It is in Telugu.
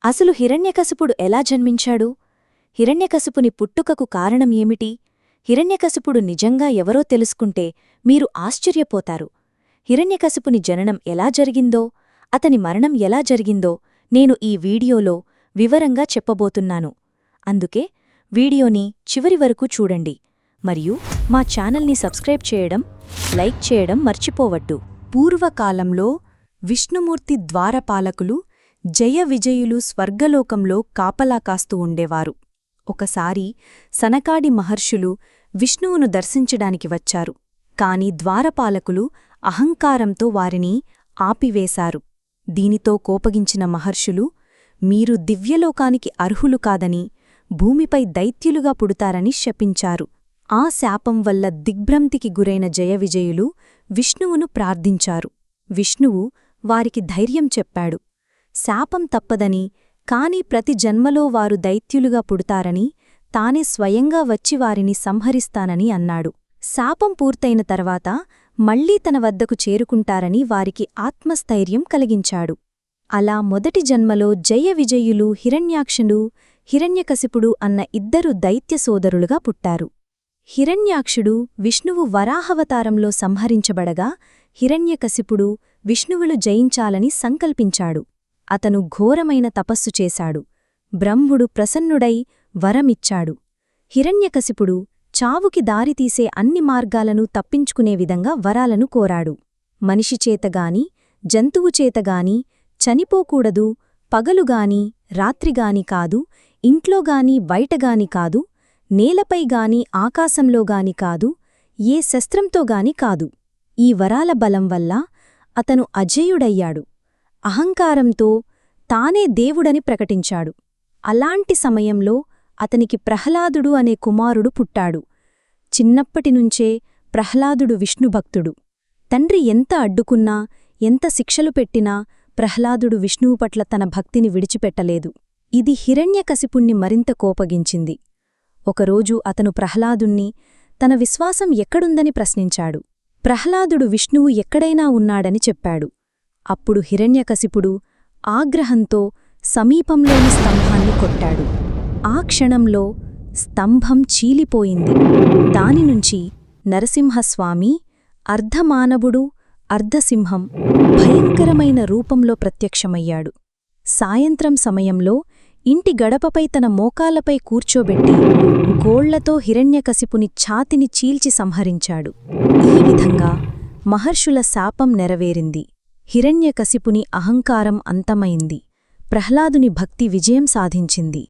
అసలు హిరణ్యకశిపుడు ఎలా జన్మించాడు? హిరణ్యకశిపుని పుట్టుకకు కారణం ఏమిటి? హిరణ్యకశిపుడు నిజంగా ఎవరో తెలుసుకుంటే మీరు ఆశ్చర్యపోతారు. హిరణ్యకశిపుని జననం ఎలా జరిగిందో, అతని మరణం ఎలా జరిగిందో నేను ఈ వీడియోలో వివరంగా చెప్పబోతున్నాను. అందుకే వీడియోని చివరి వరకు చూడండి. మరియు మా ఛానల్ని సబ్స్క్రైబ్ చేయడం, లైక్ చేయడం మర్చిపోవద్దు. పూర్వకాలంలో విష్ణుమూర్తి ద్వారపాలకులు జయ విజయులు స్వర్గలోకంలో కాపలా కాస్తూ ఉండేవారు. ఒకసారి సనకాడి మహర్షులు విష్ణువును దర్శించడానికి వచ్చారు. కాని ద్వారపాలకులు అహంకారంతో వారిని ఆపివేశారు. దీనితో కోపగించిన మహర్షులు, మీరు దివ్యలోకానికి అర్హులు కాదని, భూమిపై దైత్యులుగా పుడతారని శపించారు. ఆ శాపం వల్ల దిగ్భ్రంతికి గురైన జయవిజయులు విష్ణువును ప్రార్థించారు. విష్ణువు వారికి ధైర్యం చెప్పాడు. శాపం తప్పదని, కాని ప్రతి జన్మలో వారు దైత్యులుగా పుడతారని, తానే స్వయంగా వచ్చి వారిని సంహరిస్తానని అన్నాడు. శాపం పూర్తయిన తర్వాత మళ్లీ తన వద్దకు చేరుకుంటారని వారికి ఆత్మస్థైర్యం కలిగించాడు. అలా మొదటి జన్మలో జయ విజయులు హిరణ్యాక్షుడు, హిరణ్యకశిపుడు అన్న ఇద్దరు దైత్య సోదరులుగా పుట్టారు. హిరణ్యాక్షుడు విష్ణువు వరాహవతారంలో సంహరించబడగా, హిరణ్యకశిపుడు విష్ణువులు జయించాలని సంకల్పించాడు. అతను ఘోరమైన తపస్సు చేశాడు. బ్రహ్ముడు ప్రసన్నుడై వరమిచ్చాడు. హిరణ్యకశిపుడు చావుకి దారితీసే అన్ని మార్గాలను తప్పించుకునే విధంగా వరాలను కోరాడు. మనిషిచేతగాని, జంతువుచేతగాని చనిపోకూడదు, పగలుగాని రాత్రిగాని కాదు, ఇంట్లోగాని బయటగాని కాదు, నేలపైగాని ఆకాశంలోగాని కాదు, ఏ శస్త్రంతోగాని కాదు. ఈ వరాల బలం వల్ల అతను అజేయుడయ్యాడు. అహంకారంతో తానే దేవుడని ప్రకటించాడు. అలాంటి సమయంలో అతనికి ప్రహ్లాదుడు అనే కుమారుడు పుట్టాడు. చిన్నప్పటినుంచే ప్రహ్లాదుడు విష్ణుభక్తుడు. తండ్రి ఎంత అడ్డుకున్నా, ఎంత శిక్షలు పెట్టినా ప్రహ్లాదుడు విష్ణువు పట్ల తన భక్తిని విడిచిపెట్టలేదు. ఇది హిరణ్యకశిపుణ్ణి మరింత కోపగించింది. ఒకరోజు అతను ప్రహ్లాదుణ్ణి తన విశ్వాసం ఎక్కడుందని ప్రశ్నించాడు. ప్రహ్లాదుడు విష్ణువు ఎక్కడైనా ఉన్నాడని చెప్పాడు. అప్పుడు హిరణ్యకశిపుడు ఆగ్రహంతో సమీపంలోని స్తంభాన్ని కొట్టాడు. ఆ క్షణంలో స్తంభం చీలిపోయింది. దానినుంచి నరసింహస్వామి, అర్ధమానవుడు, అర్ధసింహం భయంకరమైన రూపంలో ప్రత్యక్షమయ్యాడు. సాయంత్రం సమయంలో ఇంటి గడపపై తన మోకాళ్లపై కూర్చోబెట్టి గోళ్లతో హిరణ్యకశిపుని ఛాతిని చీల్చి సంహరించాడు. ఈ విధంగా మహర్షుల శాపం నెరవేరింది. హిరణ్యకశిపుని అహంకారం అంతమైంది. ప్రహ్లాదుని భక్తి విజయం సాధించింది.